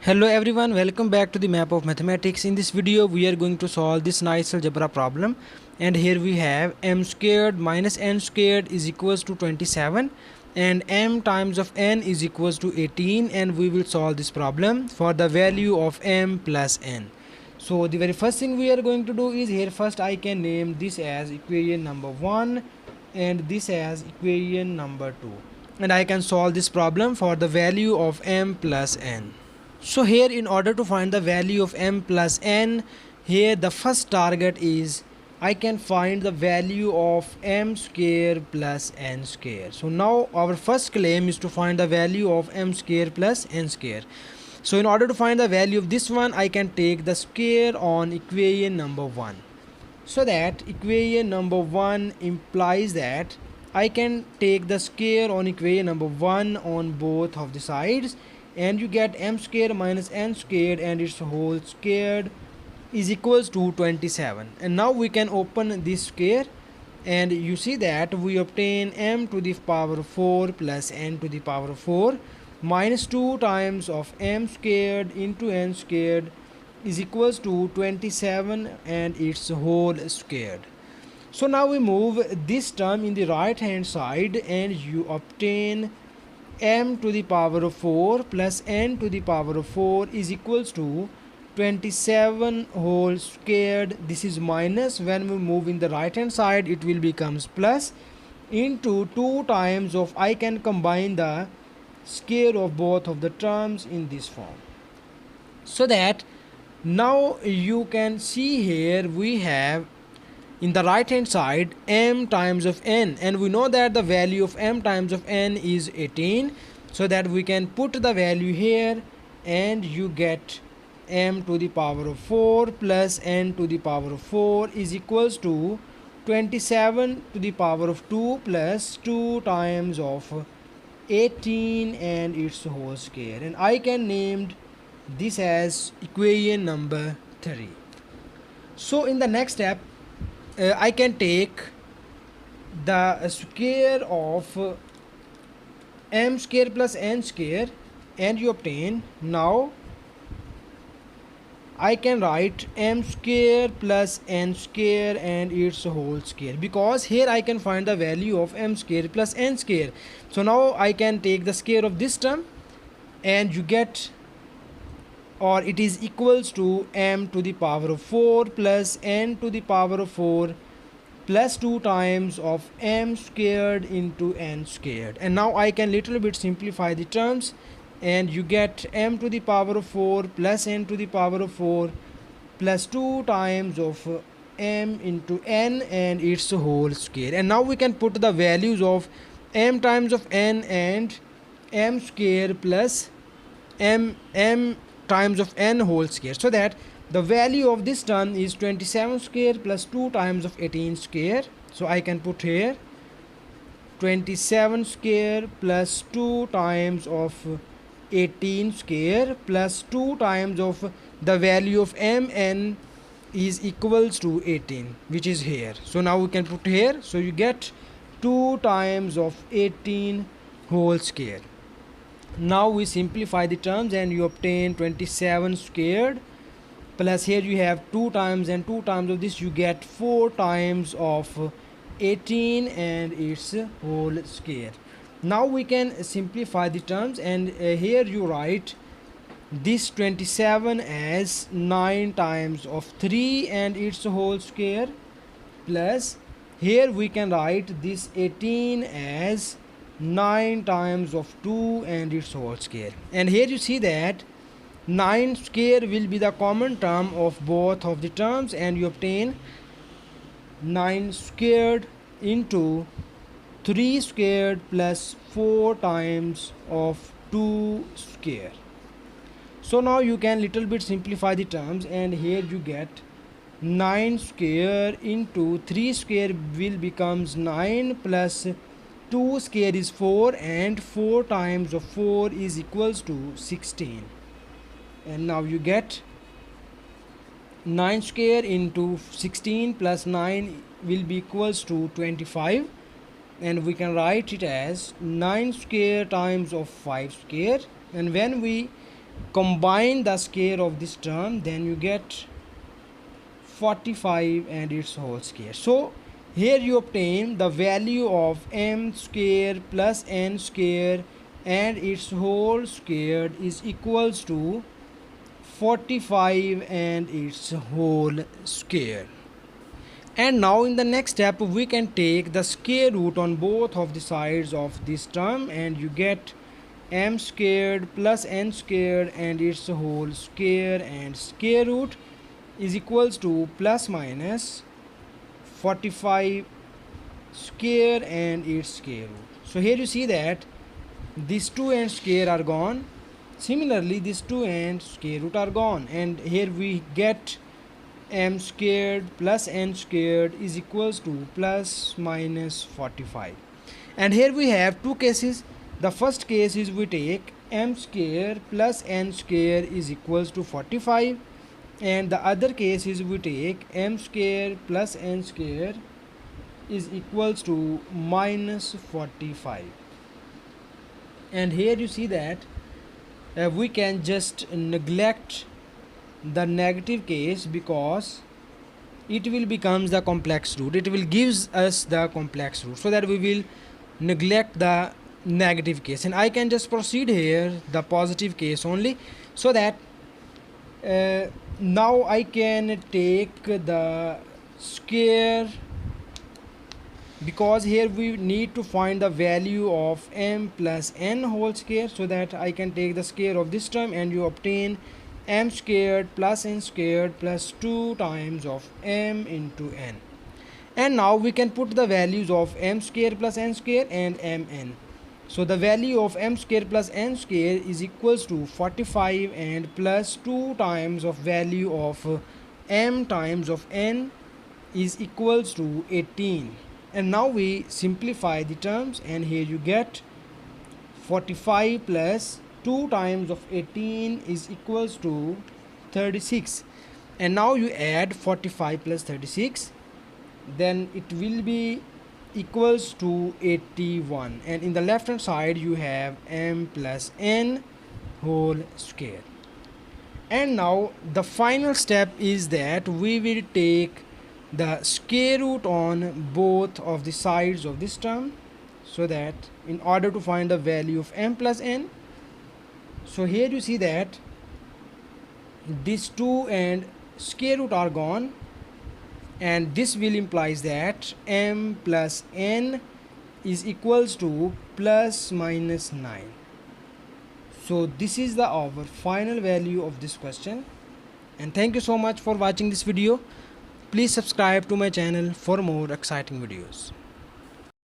Hello everyone, welcome back to the map of mathematics. In this video we are going to solve this nice algebra problem, and here we have m squared minus n squared is equals to 27 and m times of n is equals to 18, and we will solve this problem for the value of m plus n. So the very first thing we are going to do is, here first I can name this as equation number 1 and this as equation number 2, and I can solve this problem for the value of m plus n. So here, in order to find the value of m plus n, here the first target is I can find the value of m square plus n square. So now our first claim is to find the value of m square plus n square. So in order to find the value of this one, I can take the square on equation number 1. So that equation number 1 implies that I can take the square on equation number 1 on both of the sides, and you get m square minus n squared and its whole squared is equals to 27. And now we can open this square, and you see that we obtain m to the power 4 plus n to the power 4 minus 2 times of m squared into n squared is equals to 27 and its whole squared. So now we move this term in the right hand side, and you obtain m to the power of 4 plus n to the power of 4 is equals to 27 whole squared. This is minus. When we move in the right hand side, it will becomes plus into 2 times of, I can combine the square of both of the terms in this form. So that now you can see here we have in the right hand side m times of n, and we know that the value of m times of n is 18, so that we can put the value here, and you get m to the power of 4 plus n to the power of 4 is equals to 27 to the power of 2 plus 2 times of 18 and its whole square, and I can name this as equation number 3. So in the next step, I can take the square of m square plus n square, and you obtain, now I can write m square plus n square and its whole square, because here I can find the value of m square plus n square. So now I can take the square of this term, and you get, or it is equals to m to the power of 4 plus n to the power of 4 plus 2 times of m squared into n squared. And now I can little bit simplify the terms, and you get m to the power of 4 plus n to the power of 4 plus 2 times of m into n and its whole square. And now we can put the values of m times of n and m square plus m times of n whole square, so that the value of this term is 27 square plus 2 times of 18 square. So I can put here 27 square plus 2 times of 18 square plus 2 times of the value of mn is equals to 18, which is here. So now we can put here, so you get 2 times of 18 whole square. Now we simplify the terms, and you obtain 27 squared plus, here you have 2 times and 2 times of this, you get 4 times of 18 and its whole square. Now we can simplify the terms, and here you write this 27 as 9 times of 3 and its whole square, plus here we can write this 18 as 9 times of 2 and its whole square. And here you see that 9 square will be the common term of both of the terms, and you obtain 9 squared into 3 squared plus 4 times of 2 square. So now you can little bit simplify the terms, and here you get 9 square into 3 square will becomes 9 plus 2 square is 4, and 4 times of 4 is equals to 16. And now you get 9 square into 16 plus 9 will be equals to 25, and we can write it as 9 square times of 5 square. And when we combine the square of this term, then you get 45 and its whole square. So here you obtain the value of m square plus n square and its whole squared is equals to 45 and its whole square. And now in the next step we can take the square root on both of the sides of this term, and you get m squared plus n squared and its whole square, and square root is equals to plus minus 45 square and its square root. So here you see that these 2 and square are gone. Similarly these 2 and square root are gone, and here we get m squared plus n squared is equals to plus minus 45. And here we have two cases. The first case is we take m square plus n square is equals to 45, and the other case is we take m square plus n square is equals to minus 45. And here you see that we can just neglect the negative case because it will becomes the complex root. It will gives us the complex root, so that we will neglect the negative case, and I can just proceed here the positive case only, so that now I can take the square, because here we need to find the value of m plus n whole square, so that I can take the square of this term, and you obtain m squared plus n squared plus 2 times of m into n. And now we can put the values of m square plus n square and mn. So the value of m square plus n square is equals to 45 and plus 2 times of value of m times of n is equals to 18. And now we simplify the terms, and here you get 45 plus 2 times of 18 is equals to 36. And now you add 45 plus 36, then it will be equals to 81, and in the left hand side you have m plus n whole square. And now the final step is that we will take the square root on both of the sides of this term, so that in order to find the value of m plus n. So here you see that these 2 and square root are gone, and this will implies that m plus n is equals to plus minus 9. So this is our final value of this question, and thank you so much for watching this video. Please subscribe to my channel for more exciting videos.